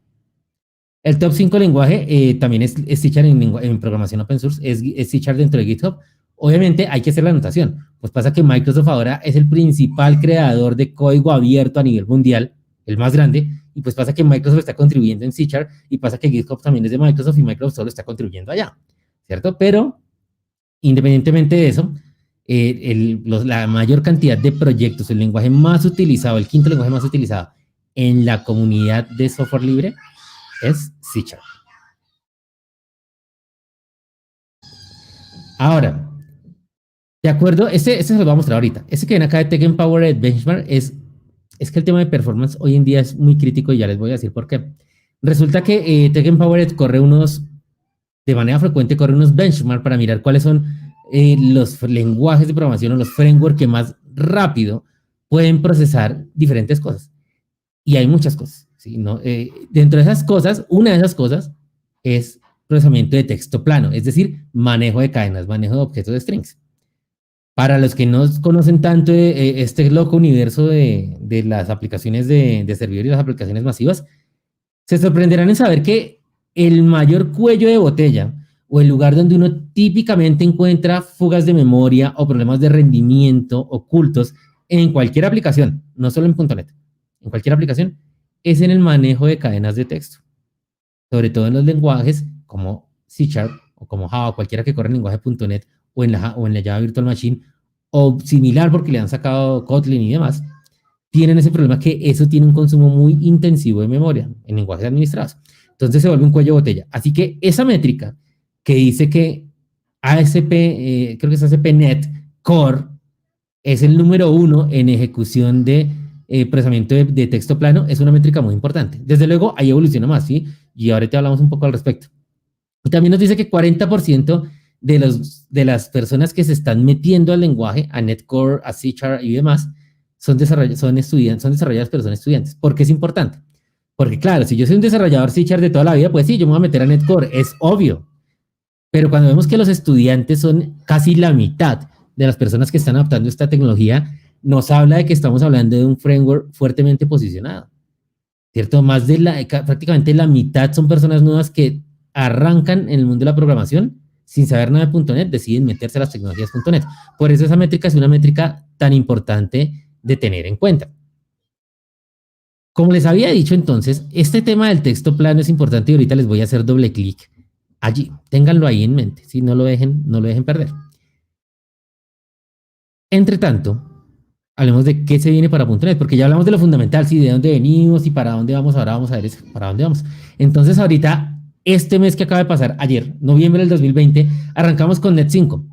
El top 5 lenguaje también es C# en programación open source, es C# dentro de GitHub. Obviamente hay que hacer la anotación. Pues pasa que Microsoft ahora es el principal creador de código abierto a nivel mundial, el más grande, y pues pasa que Microsoft está contribuyendo en C# y pasa que GitHub también es de Microsoft y Microsoft solo está contribuyendo allá, ¿cierto? Pero independientemente de eso, la mayor cantidad de proyectos, el lenguaje más utilizado, el quinto lenguaje más utilizado en la comunidad de software libre es C#. Ahora, de acuerdo, este se lo voy a mostrar ahorita. Este que ven acá de Tech Empowered Benchmark es que el tema de performance hoy en día es muy crítico y ya les voy a decir por qué. Resulta que Tech Empowered de manera frecuente corre unos benchmark para mirar cuáles son los lenguajes de programación o los frameworks que más rápido pueden procesar diferentes cosas. Y hay muchas cosas, ¿sí? ¿No? Dentro de esas cosas, una de esas cosas es procesamiento de texto plano, es decir, manejo de cadenas, manejo de objetos de strings. Para los que no conocen tanto este loco universo de las aplicaciones de servidor y las aplicaciones masivas, se sorprenderán en saber que el mayor cuello de botella o el lugar donde uno típicamente encuentra fugas de memoria o problemas de rendimiento ocultos en cualquier aplicación, no solo en .NET, en cualquier aplicación, es en el manejo de cadenas de texto. Sobre todo en los lenguajes como C# o como Java, cualquiera que corra en lenguaje .NET o en la Java Virtual Machine o similar porque le han sacado Kotlin y demás, tienen ese problema que eso tiene un consumo muy intensivo de memoria en lenguajes administrados. Entonces se vuelve un cuello de botella. Así que esa métrica que dice que ASP, creo que es ASP.NET Core, es el número 1 en ejecución de procesamiento de texto plano, es una métrica muy importante. Desde luego, ahí evoluciona más, ¿sí? Y ahorita hablamos un poco al respecto. Y también nos dice que 40% de las personas que se están metiendo al lenguaje, a NetCore, a C# y demás, son desarrolladas, pero son estudiantes. ¿Por qué es importante? Porque claro, si yo soy un desarrollador C# de toda la vida, pues sí, yo me voy a meter a NetCore, es obvio. Pero cuando vemos que los estudiantes son casi la mitad de las personas que están adoptando esta tecnología, nos habla de que estamos hablando de un framework fuertemente posicionado, ¿cierto? Prácticamente la mitad son personas nuevas que arrancan en el mundo de la programación sin saber nada de .NET, deciden meterse a las tecnologías .NET. Por eso esa métrica es una métrica tan importante de tener en cuenta. Como les había dicho entonces, este tema del texto plano es importante y ahorita les voy a hacer doble clic allí. Ténganlo ahí en mente, si no lo dejen perder. Entre tanto, hablemos de qué se viene para .NET, porque ya hablamos de lo fundamental, sí, de dónde venimos y para dónde vamos. Ahora vamos a ver para dónde vamos. Entonces, ahorita, este mes que acaba de pasar, ayer, noviembre del 2020, arrancamos con Net 5.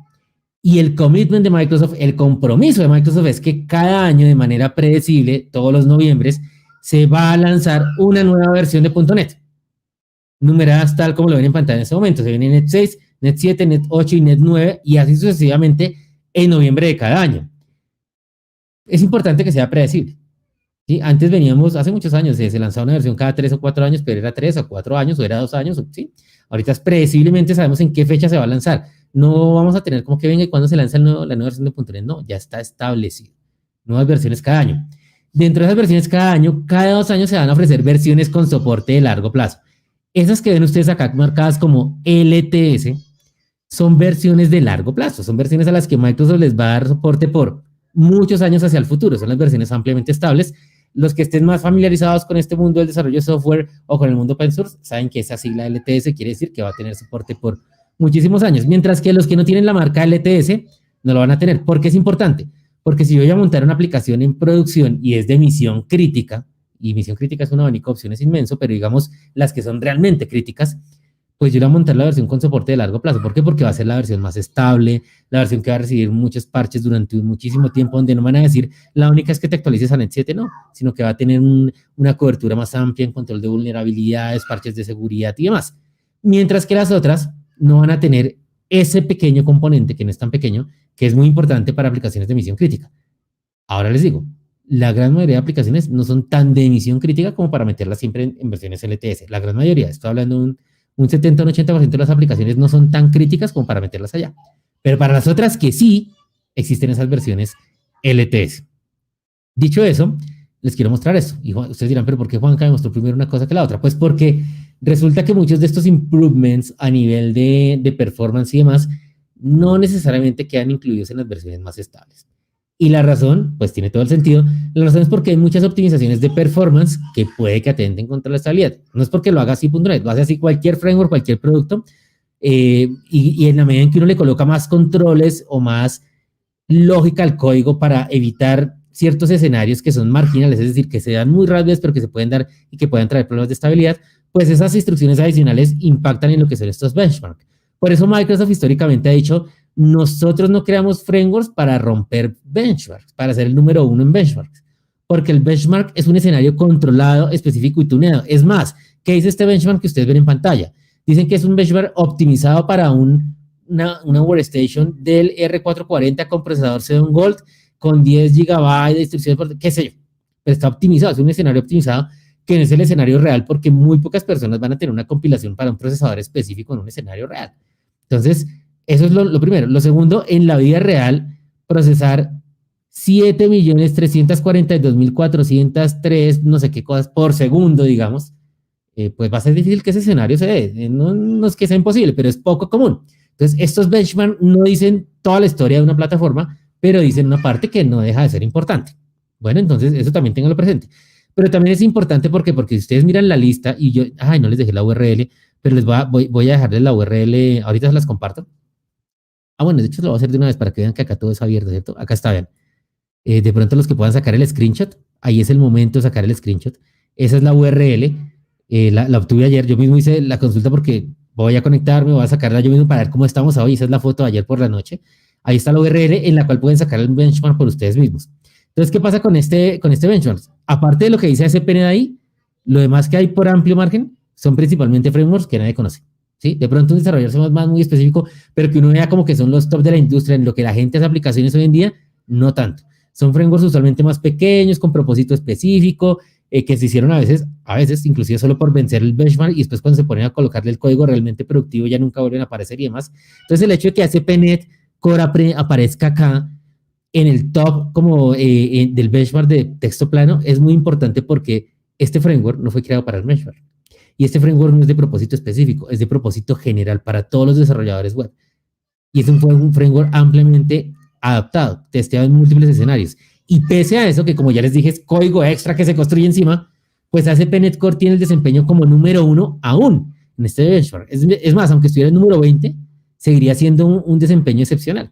Y el commitment de Microsoft, el compromiso de Microsoft es que cada año, de manera predecible, todos los noviembres, se va a lanzar una nueva versión de .NET. Numeradas tal como lo ven en pantalla en este momento. Se viene Net 6, Net 7, Net 8 y Net 9, y así sucesivamente en noviembre de cada año. Es importante que sea predecible. ¿Sí? Antes veníamos, hace muchos años, se lanzaba una versión cada 3 o 4 años, pero era 3 o 4 años o era 2 años. ¿Sí? Ahorita predeciblemente sabemos en qué fecha se va a lanzar. No vamos a tener como que venga y cuándo se lanza la nueva versión de .NET. No, ya está establecido. Nuevas versiones cada año. Dentro de esas versiones cada año, cada 2 años se van a ofrecer versiones con soporte de largo plazo. Esas que ven ustedes acá marcadas como LTS son versiones de largo plazo. Son versiones a las que Microsoft les va a dar soporte por muchos años hacia el futuro. Son las versiones ampliamente estables. Los que estén más familiarizados con este mundo del desarrollo de software o con el mundo open source saben que esa sigla LTS quiere decir que va a tener soporte por muchísimos años, mientras que los que no tienen la marca LTS no lo van a tener. ¿Por qué es importante? Porque si yo voy a montar una aplicación en producción y es de misión crítica, y misión crítica es un abanico de opciones inmenso, pero digamos las que son realmente críticas, pues yo voy a montar la versión con soporte de largo plazo. ¿Por qué? Porque va a ser la versión más estable, la versión que va a recibir muchos parches durante muchísimo tiempo, donde no van a decir, la única es que te actualices a Net 7, no, sino que va a tener una cobertura más amplia en control de vulnerabilidades, parches de seguridad y demás. Mientras que las otras no van a tener ese pequeño componente, que no es tan pequeño, que es muy importante para aplicaciones de misión crítica. Ahora les digo, la gran mayoría de aplicaciones no son tan de misión crítica como para meterlas siempre en versiones LTS. La gran mayoría, estoy hablando de un 70 o un 80% de las aplicaciones no son tan críticas como para meterlas allá. Pero para las otras que sí, existen esas versiones LTS. Dicho eso, les quiero mostrar eso. Y ustedes dirán, ¿pero por qué Juanca me mostró primero una cosa que la otra? Pues porque resulta que muchos de estos improvements a nivel de performance y demás no necesariamente quedan incluidos en las versiones más estables. Y la razón, pues tiene todo el sentido, la razón es porque hay muchas optimizaciones de performance que puede que atenten contra la estabilidad. No es porque lo haga así .NET, lo hace así cualquier framework, cualquier producto, y en la medida en que uno le coloca más controles o más lógica al código para evitar ciertos escenarios que son marginales, es decir, que se dan muy rápidos, pero que se pueden dar y que pueden traer problemas de estabilidad, pues esas instrucciones adicionales impactan en lo que son estos benchmarks. Por eso Microsoft históricamente ha dicho, nosotros no creamos frameworks para romper benchmarks, para ser el número 1 en benchmarks, porque el benchmark es un escenario controlado, específico y tuneado. Es más, ¿qué dice este benchmark que ustedes ven en pantalla? Dicen que es un benchmark optimizado para una workstation del R440 con procesador Xeon Gold, con 10 GB de instrucciones, qué sé yo, pero está optimizado, es un escenario optimizado que no es el escenario real, porque muy pocas personas van a tener una compilación para un procesador específico en un escenario real. Entonces, eso es lo primero. Lo segundo, en la vida real, procesar 7.342.403, no sé qué cosas por segundo, digamos, pues va a ser difícil que ese escenario se dé. No es que sea imposible, pero es poco común. Entonces, estos benchmarks no dicen toda la historia de una plataforma, pero dicen una parte que no deja de ser importante. Bueno, entonces eso también ténganlo presente. Pero también es importante porque si ustedes miran la lista, y yo, no les dejé la URL, pero voy a dejarles la URL, ahorita se las comparto. Bueno, de hecho lo voy a hacer de una vez para que vean que acá todo es abierto, ¿cierto? Acá está, vean. De pronto los que puedan sacar el screenshot, ahí es el momento de sacar el screenshot. Esa es la URL, la obtuve ayer, yo mismo hice la consulta porque voy a conectarme, voy a sacarla yo mismo para ver cómo estamos hoy. Esa es la foto de ayer por la noche. Ahí está la URL en la cual pueden sacar el benchmark por ustedes mismos. Entonces, ¿qué pasa con este benchmark? Aparte de lo que dice ASP.NET ahí, lo demás que hay por amplio margen son principalmente frameworks que nadie conoce. ¿Sí? De pronto un desarrollador más muy específico, pero que uno vea como que son los top de la industria en lo que la gente hace aplicaciones hoy en día, no tanto. Son frameworks usualmente más pequeños, con propósito específico, que se hicieron a veces inclusive solo por vencer el benchmark, y después cuando se ponen a colocarle el código realmente productivo ya nunca vuelven a aparecer y demás. Entonces el hecho de que ASP.NET Core aparezca acá en el top como del benchmark de texto plano es muy importante porque este framework no fue creado para el benchmark. Y este framework no es de propósito específico, es de propósito general para todos los desarrolladores web. Y es un framework ampliamente adaptado, testeado en múltiples escenarios. Y pese a eso, que como ya les dije, es código extra que se construye encima, pues ASP Netcore tiene el desempeño como número 1 aún en este benchmark. Es más, aunque estuviera en número 20, seguiría siendo un desempeño excepcional.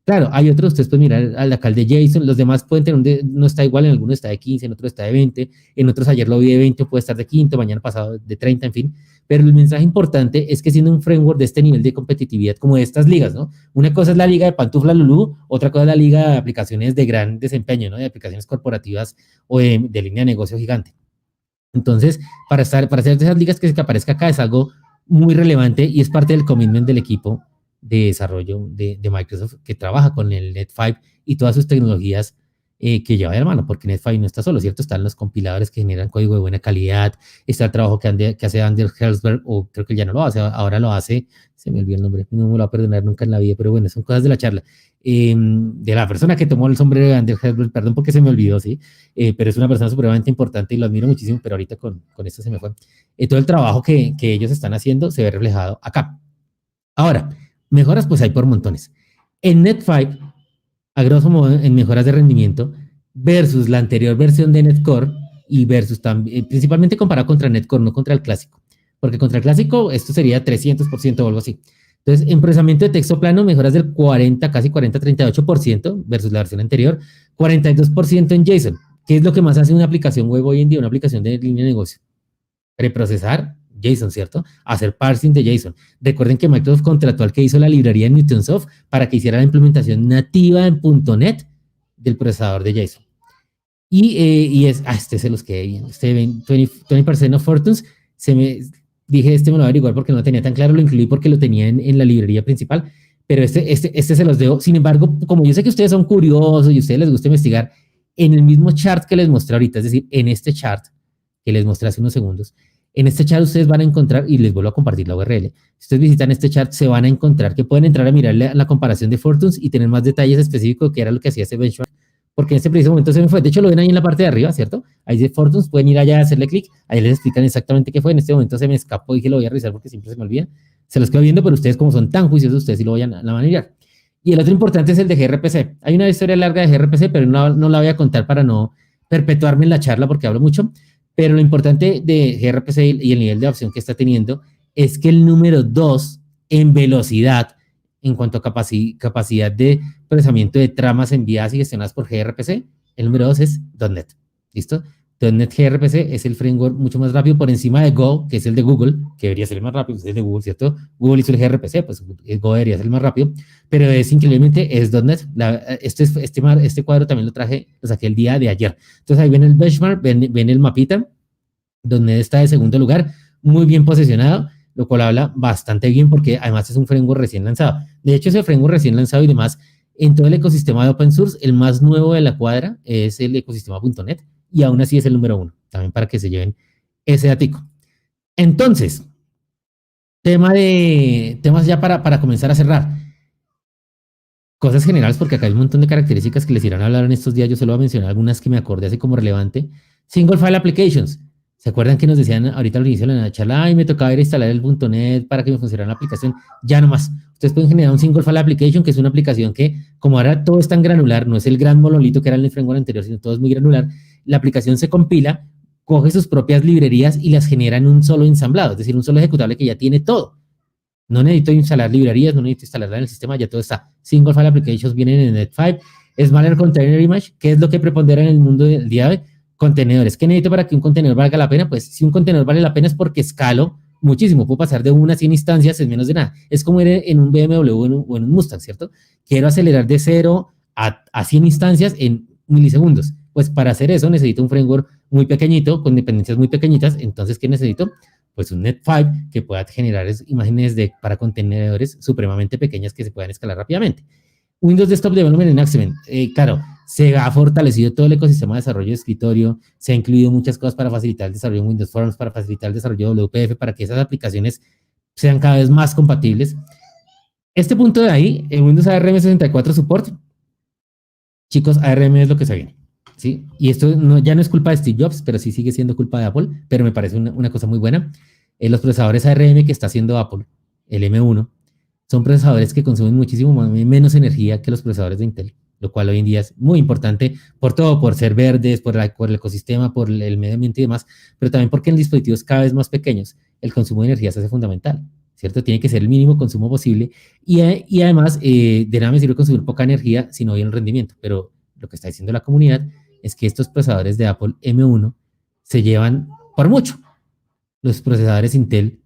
Claro, hay otros, ustedes pueden mirar al acá de Jason, los demás pueden tener no está igual, en algunos está de 15, en otros está de 20, en otros ayer lo vi de 20, puede estar de quinto, mañana pasado de 30, en fin. Pero el mensaje importante es que siendo un framework de este nivel de competitividad como de estas ligas, ¿no? Una cosa es la liga de pantufla Lulú, otra cosa es la liga de aplicaciones de gran desempeño, ¿no? De aplicaciones corporativas o de línea de negocio gigante. Entonces, para hacer de esas ligas que aparezca acá es algo muy relevante y es parte del commitment del equipo de desarrollo de Microsoft que trabaja con el Net5 y todas sus tecnologías que lleva de la mano, porque Net5 no está solo, ¿cierto? Están los compiladores que generan código de buena calidad, está el trabajo que hace Anders Helsberg, o creo que ya no lo hace, ahora lo hace, se me olvidó el nombre, no me lo va a perdonar nunca en la vida, pero bueno, son cosas de la charla. De la persona que tomó el sombrero de Anders Helsberg, perdón porque se me olvidó, ¿sí? Pero es una persona supremamente importante y lo admiro muchísimo, pero ahorita con esto se me fue. Todo el trabajo que ellos están haciendo se ve reflejado acá. Ahora, mejoras pues hay por montones. En Net5, a grosso modo, en mejoras de rendimiento, versus la anterior versión de Netcore y versus también, principalmente comparado contra Netcore, no contra el clásico, porque contra el clásico esto sería 300% o algo así. Entonces, en procesamiento de texto plano, mejoras del 40, casi 40-38% versus la versión anterior, 42% en JSON. ¿Qué es lo que más hace una aplicación web hoy en día, una aplicación de línea de negocio? Preprocesar JSON, ¿cierto? Hacer parsing de JSON. Recuerden que Microsoft contrató al que hizo la librería en Newtonsoft para que hiciera la implementación nativa en .NET del procesador de JSON. Este se los quedé bien. Este 20% of Fortunes, dije, me lo voy a averiguar porque no lo tenía tan claro, lo incluí porque lo tenía en la librería principal, pero este se los dejo. Sin embargo, como yo sé que ustedes son curiosos y a ustedes les gusta investigar, en el mismo chart que les mostré ahorita, es decir, en este chart que les mostré hace unos segundos, en este chart ustedes van a encontrar, y les vuelvo a compartir la URL, si ustedes visitan este chart se van a encontrar que pueden entrar a mirar la comparación de Fortunes y tener más detalles específicos que era lo que hacía ese benchmark, porque en este preciso momento se me fue. De hecho, lo ven ahí en la parte de arriba, ¿cierto? Ahí dice Fortunes, pueden ir allá a hacerle clic, ahí les explican exactamente qué fue. En este momento se me escapó y dije lo voy a revisar porque siempre se me olvida. Se los quedo viendo, pero ustedes como son tan juiciosos, ustedes sí lo vayan a mirar. Y el otro importante es el de gRPC. Hay una historia larga de gRPC, pero no la voy a contar para no perpetuarme en la charla porque hablo mucho. Pero lo importante de gRPC y el nivel de adopción que está teniendo es que el número 2 en velocidad en cuanto a capacidad de procesamiento de tramas enviadas y gestionadas por gRPC, el número 2 es .NET. ¿Listo? .NET gRPC es el framework mucho más rápido por encima de Go, que es el de Google, que debería ser el más rápido, es el de Google, ¿cierto? Google hizo el gRPC, pues Go debería ser el más rápido, pero es increíblemente, es .NET. Este cuadro también lo saqué el día de ayer. Entonces ahí ven el benchmark, ven el mapita, donde está de segundo lugar, muy bien posicionado, lo cual habla bastante bien porque además es un framework recién lanzado. De hecho, ese framework recién lanzado y demás, en todo el ecosistema de open source, el más nuevo de la cuadra es el ecosistema .NET y aún así es el número 1, también para que se lleven ese datico. Entonces, temas ya para comenzar a cerrar. Cosas generales, porque acá hay un montón de características que les irán a hablar en estos días. Yo solo voy a mencionar algunas que me acordé así como relevante. Single File Applications. ¿Se acuerdan que nos decían ahorita al inicio de la charla, ay, me tocaba ir a instalar el .NET para que me funcionara la aplicación? Ya no más. Ustedes pueden generar un Single File Application, que es una aplicación que, como ahora todo es tan granular, no es el gran monolito que era en el framework anterior, sino todo es muy granular, la aplicación se compila, coge sus propias librerías y las genera en un solo ensamblado, es decir, un solo ejecutable que ya tiene todo. No necesito instalar librerías, no necesito instalarla en el sistema, ya todo está. Single File Applications vienen en Net5. Smaller Container Image, ¿qué es lo que prepondera en el mundo del día de hoy? Contenedores. ¿Qué necesito para que un contenedor valga la pena? Pues si un contenedor vale la pena es porque escalo muchísimo. Puedo pasar de 1 a 100 instancias en menos de nada. Es como ir en un BMW o en un Mustang, ¿cierto? Quiero acelerar de 0 a 100 instancias en milisegundos. Pues para hacer eso necesito un framework muy pequeñito, con dependencias muy pequeñitas. Entonces, ¿qué necesito? Pues un Net5 que pueda generar imágenes para contenedores supremamente pequeñas que se puedan escalar rápidamente. Windows Desktop Development Enhancement. Claro, se ha fortalecido todo el ecosistema de desarrollo de escritorio, se ha incluido muchas cosas para facilitar el desarrollo en Windows Forms, para facilitar el desarrollo de WPF, para que esas aplicaciones sean cada vez más compatibles. Este punto de ahí, el Windows ARM 64 Support, chicos, ARM es lo que se viene, ¿sí? Y esto ya no es culpa de Steve Jobs, pero sí sigue siendo culpa de Apple, pero me parece una cosa muy buena. Los procesadores ARM que está haciendo Apple, el M1, son procesadores que consumen muchísimo menos energía que los procesadores de Intel. lo cual hoy en día es muy importante por todo, por ser verdes, por el ecosistema, por el medio ambiente y demás, pero también porque en dispositivos cada vez más pequeños el consumo de energía se hace fundamental, ¿cierto? Tiene que ser el mínimo consumo posible y además de nada me sirve consumir poca energía si no hay el rendimiento, pero lo que está diciendo la comunidad es que estos procesadores de Apple M1 se llevan por mucho los procesadores Intel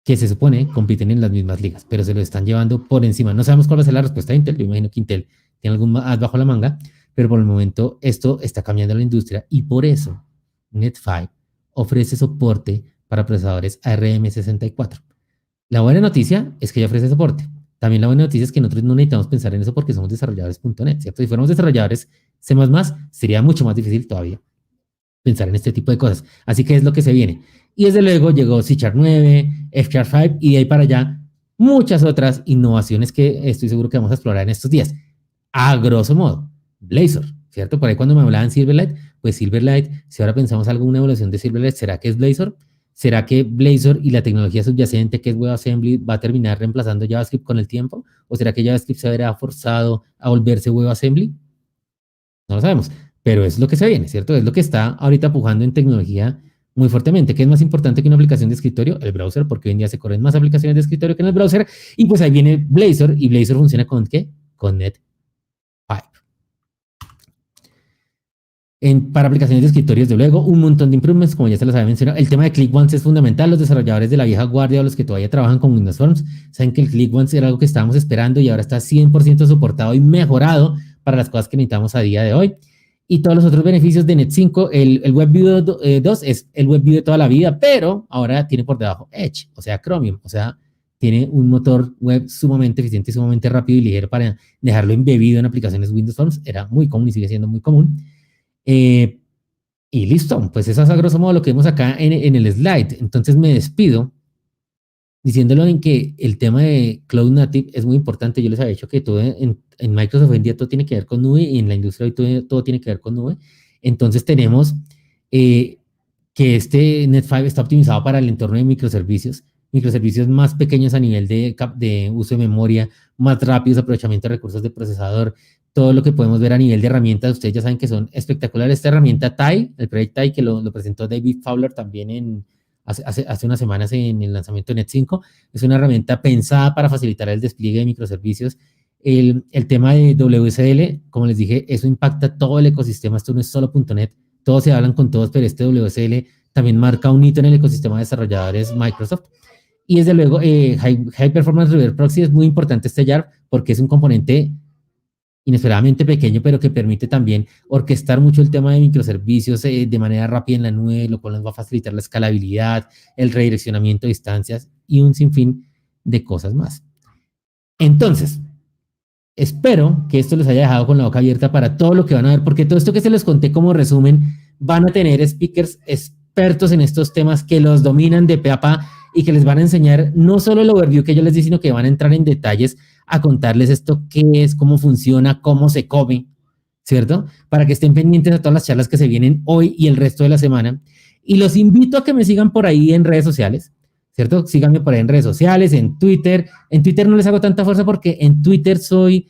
que se supone compiten en las mismas ligas, pero se lo están llevando por encima. No sabemos cuál va a ser la respuesta de Intel, yo imagino que Intel tiene algún as bajo la manga, pero por el momento esto está cambiando la industria y por eso Net5 ofrece soporte para procesadores ARM64. La buena noticia es que ya ofrece soporte. También la buena noticia es que nosotros no necesitamos pensar en eso porque somos desarrolladores.net, ¿cierto? Si fuéramos desarrolladores C++, sería mucho más difícil todavía pensar en este tipo de cosas. Así que es lo que se viene. Y desde luego llegó C# 9, F# 5 y de ahí para allá muchas otras innovaciones que estoy seguro que vamos a explorar en estos días. A grosso modo, Blazor, ¿cierto? Por ahí cuando me hablaban Silverlight, pues Silverlight, si ahora pensamos alguna evolución de Silverlight, ¿será que es Blazor? ¿Será que Blazor y la tecnología subyacente que es WebAssembly va a terminar reemplazando JavaScript con el tiempo? ¿O será que JavaScript se verá forzado a volverse WebAssembly? No lo sabemos, pero es lo que se viene, ¿cierto? Es lo que está ahorita pujando en tecnología muy fuertemente. ¿Qué es más importante que una aplicación de escritorio? El browser, porque hoy en día se corren más aplicaciones de escritorio que en el browser. Y pues ahí viene Blazor, y Blazor funciona con ¿qué? Con Net5. Para aplicaciones de escritorio, desde luego, un montón de improvements, como ya se los había mencionado. El tema de ClickOnce es fundamental. Los desarrolladores de la vieja guardia o los que todavía trabajan con Windows Forms saben que el ClickOnce era algo que estábamos esperando y ahora está 100% soportado y mejorado para las cosas que necesitamos a día de hoy. Y todos los otros beneficios de Net5, el WebView 2 es el WebView de toda la vida, pero ahora tiene por debajo Edge, o sea, Chromium, o sea, tiene un motor web sumamente eficiente, sumamente rápido y ligero para dejarlo embebido en aplicaciones Windows Forms. Era muy común y sigue siendo muy común. Y listo, pues eso es a grosso modo lo que vemos acá en el slide. Entonces me despido diciéndolo en que el tema de Cloud Native es muy importante. Yo les había dicho que todo en Microsoft hoy en día todo tiene que ver con nube y en la industria hoy todo tiene que ver con nube. Entonces tenemos que este Net5 está optimizado para el entorno de microservicios más pequeños a nivel de uso de memoria, más rápidos, aprovechamiento de recursos de procesador, todo lo que podemos ver a nivel de herramientas. Ustedes ya saben que son espectaculares. Esta herramienta TIE, el proyecto TIE, que lo presentó David Fowler también hace unas semanas en el lanzamiento de Net5, es una herramienta pensada para facilitar el despliegue de microservicios. El tema de WSL, como les dije, eso impacta todo el ecosistema. Esto no es solo .NET, todos se hablan con todos, pero este WSL también marca un hito en el ecosistema de desarrolladores Microsoft. Y desde luego, High Performance Reverse Proxy es muy importante este YARP porque es un componente inesperadamente pequeño, pero que permite también orquestar mucho el tema de microservicios de manera rápida en la nube, lo cual nos va a facilitar la escalabilidad, el redireccionamiento de instancias y un sinfín de cosas más. Entonces, espero que esto les haya dejado con la boca abierta para todo lo que van a ver, porque todo esto que se les conté como resumen, van a tener speakers expertos en estos temas que los dominan de pe a pa y que les van a enseñar no solo el overview que yo les di, sino que van a entrar en detalles a contarles esto qué es, cómo funciona, cómo se come, ¿cierto? Para que estén pendientes a todas las charlas que se vienen hoy y el resto de la semana. Y los invito a que me sigan por ahí en redes sociales, ¿cierto? Síganme por ahí en redes sociales, en Twitter. En Twitter no les hago tanta fuerza porque en Twitter soy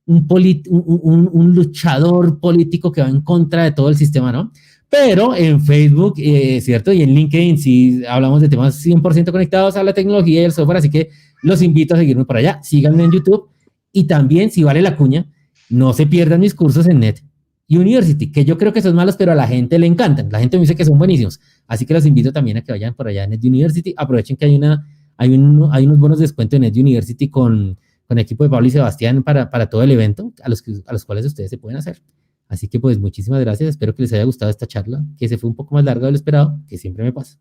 un luchador político que va en contra de todo el sistema, ¿no? Pero en Facebook, ¿cierto? Y en LinkedIn sí hablamos de temas 100% conectados a la tecnología y el software, así que los invito a seguirme por allá. Síganme en YouTube y también, si vale la cuña, no se pierdan mis cursos en Net University, que yo creo que son malos, pero a la gente le encantan. La gente me dice que son buenísimos. Así que los invito también a que vayan por allá a Net University. Aprovechen que hay unos bonos de descuento en Net University con el equipo de Pablo y Sebastián para todo el evento, a los cuales ustedes se pueden hacer. Así que pues muchísimas gracias, espero que les haya gustado esta charla, que se fue un poco más larga de lo esperado, que siempre me pasa.